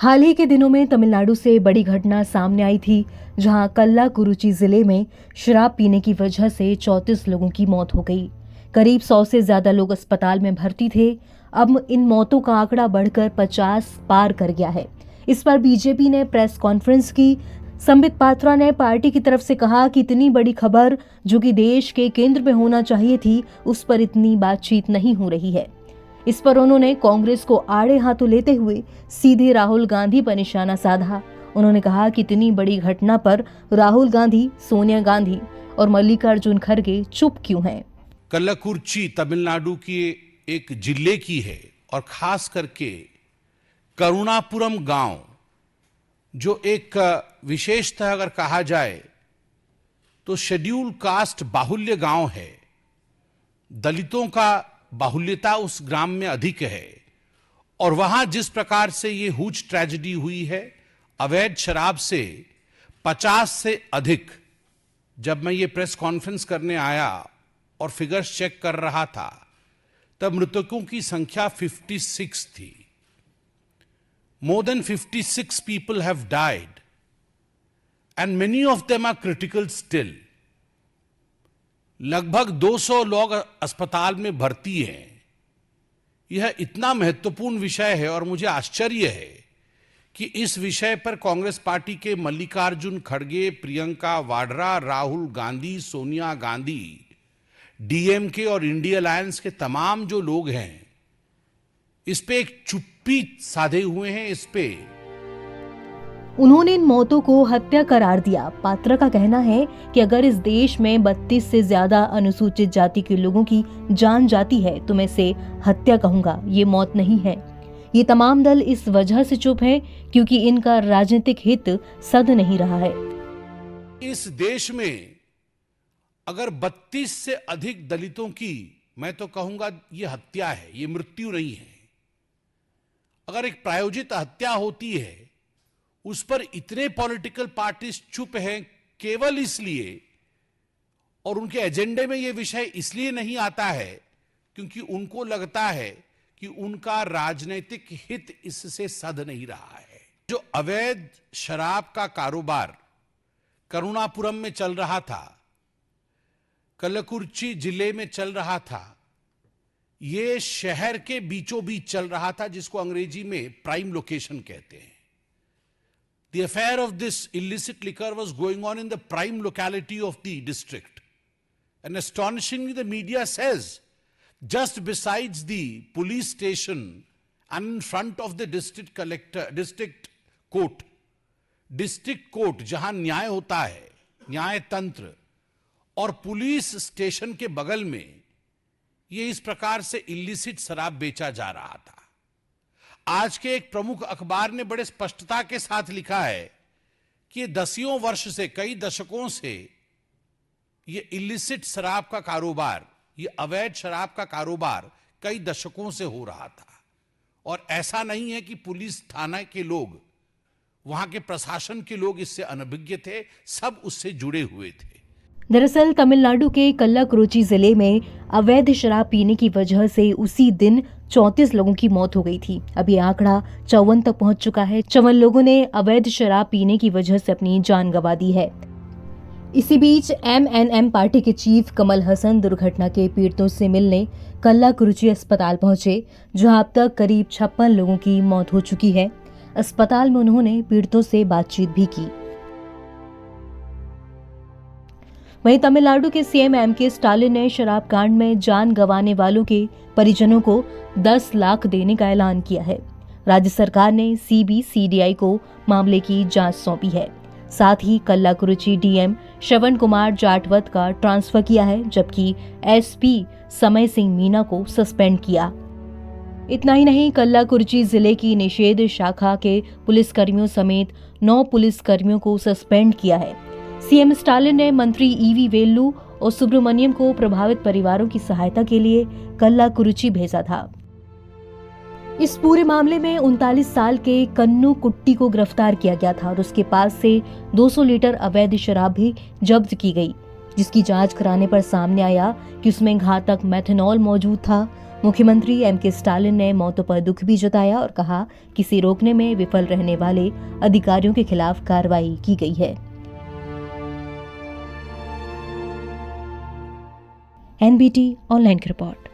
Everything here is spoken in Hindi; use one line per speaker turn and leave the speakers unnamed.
हाल ही के दिनों में तमिलनाडु से बड़ी घटना सामने आई थी, जहां कल्लाकुरुची जिले में शराब पीने की वजह से 34 लोगों की मौत हो गई। करीब 100 से ज्यादा लोग अस्पताल में भर्ती थे। अब इन मौतों का आंकड़ा बढ़कर 50 पार कर गया है। इस पर बीजेपी ने प्रेस कॉन्फ्रेंस की। संबित पात्रा ने पार्टी की तरफ से कहा कि इतनी बड़ी खबर जो कि देश के केंद्र में होना चाहिए थी, उस पर इतनी बातचीत नहीं हो रही है। इस पर उन्होंने कांग्रेस को आड़े हाथों लेते हुए सीधे राहुल गांधी पर निशाना साधा। उन्होंने कहा कि इतनी बड़ी घटना पर राहुल गांधी, सोनिया गांधी और मल्लिकार्जुन खड़गे चुप क्यों हैं?
कल्लाकुर्ची तमिलनाडु की एक जिले की है और खास करके करुणापुरम गांव जो एक विशेषतः अगर कहा जाए तो शेड्यूल कास्ट बाहुल्य गांव है। दलितों का बाहुल्यता उस ग्राम में अधिक है और वहां जिस प्रकार से ये हुज ट्रेजेडी हुई है, अवैध शराब से 50 से अधिक, जब मैं ये प्रेस कॉन्फ्रेंस करने आया और फिगर्स चेक कर रहा था तब मृतकों की संख्या 56 थी। More than 56 people have died and many of them are critical still. लगभग 200 लोग अस्पताल में भर्ती हैं। यह इतना महत्वपूर्ण विषय है और मुझे आश्चर्य है कि इस विषय पर कांग्रेस पार्टी के मल्लिकार्जुन खड़गे, प्रियंका वाड्रा, राहुल गांधी, सोनिया गांधी, डीएमके और इंडिया अलायंस के तमाम जो लोग हैं, इस पे एक चुप्पी साधे हुए हैं। इस पे
उन्होंने इन मौतों को हत्या करार दिया। पात्रा का कहना है कि अगर इस देश में 32 से ज्यादा अनुसूचित जाति के लोगों की जान जाती है तो मैं इसे हत्या कहूंगा, ये मौत नहीं है। ये तमाम दल इस वजह से चुप है क्योंकि इनका राजनीतिक हित सध नहीं रहा है।
इस देश में अगर 32 से अधिक दलितों की, मैं तो कहूंगा ये हत्या है, ये मृत्यु नहीं है। अगर एक प्रायोजित हत्या होती है, उस पर इतने पॉलिटिकल पार्टीज चुप हैं केवल इसलिए, और उनके एजेंडे में यह विषय इसलिए नहीं आता है क्योंकि उनको लगता है कि उनका राजनीतिक हित इससे सध नहीं रहा है। जो अवैध शराब का कारोबार करुणापुरम में चल रहा था, कल्लाकुर्ची जिले में चल रहा था, ये शहर के बीचों बीच चल रहा था, जिसको अंग्रेजी में प्राइम लोकेशन कहते हैं। The affair of this illicit liquor was going on in the prime locality of the district. And astonishingly, the media says, just besides the police station and in front of the district court, जहां न्याय होता है, न्याय तंत्र, और पुलिस स्टेशन के बगल में ये इस प्रकार से इलिसिट शराब बेचा जा रहा था। आज के एक प्रमुख अखबार ने बड़े स्पष्टता के साथ लिखा है कि दसियों वर्ष से, कई दशकों से ये इलिसिट शराब का कारोबार, ये अवैध शराब का कारोबार कई दशकों से हो रहा था। और ऐसा नहीं है कि पुलिस थाना के लोग, वहां के प्रशासन के लोग इससे अनभिज्ञ थे, सब उससे जुड़े हुए थे।
दरअसल तमिलनाडु के कल्लाकुरुची जिले में अवैध शराब पीने की वजह से उसी दिन 34 लोगों की मौत हो गई थी। अब ये आंकड़ा 54 तक पहुंच चुका है। 54 लोगों ने अवैध शराब पीने की वजह से अपनी जान गंवा दी है। इसी बीच एमएनएम पार्टी के चीफ कमल हसन दुर्घटना के पीड़ितों से मिलने कल्लाकुरुची अस्पताल पहुंचे, जहां अब तक करीब 56 लोगों की मौत हो चुकी है। अस्पताल में उन्होंने पीड़ितों से बातचीत भी की। वहीं तमिलनाडु के सीएम एमके स्टालिन ने शराब कांड में जान गंवाने वालों के परिजनों को 10 लाख देने का ऐलान किया है। राज्य सरकार ने सीबीसीडीआई को मामले की जांच सौंपी है। साथ ही कल्लाकुरुची डीएम श्रवण कुमार जाटवत का ट्रांसफर किया है, जबकि एसपी समय सिंह मीना को सस्पेंड किया। इतना ही नहीं, कल्लाकुरुची जिले की निषेध शाखा के पुलिसकर्मियों समेत 9 पुलिसकर्मियों को सस्पेंड किया है। सीएम स्टालिन ने मंत्री ईवी वेल्लू और सुब्रमण्यम को प्रभावित परिवारों की सहायता के लिए कल्लाकुरुची भेजा था। इस पूरे मामले में 39 साल के कन्नू कुट्टी को गिरफ्तार किया गया था और उसके पास से 200 लीटर अवैध शराब भी जब्त की गई, जिसकी जांच कराने पर सामने आया कि उसमें घातक मेथनॉल मौजूद था। मुख्यमंत्री एम.के. स्टालिन ने मौतों पर दुख भी जताया और कहा कि इसे रोकने में विफल रहने वाले अधिकारियों के खिलाफ कार्रवाई की गई है। NBT ऑनलाइन की रिपोर्ट।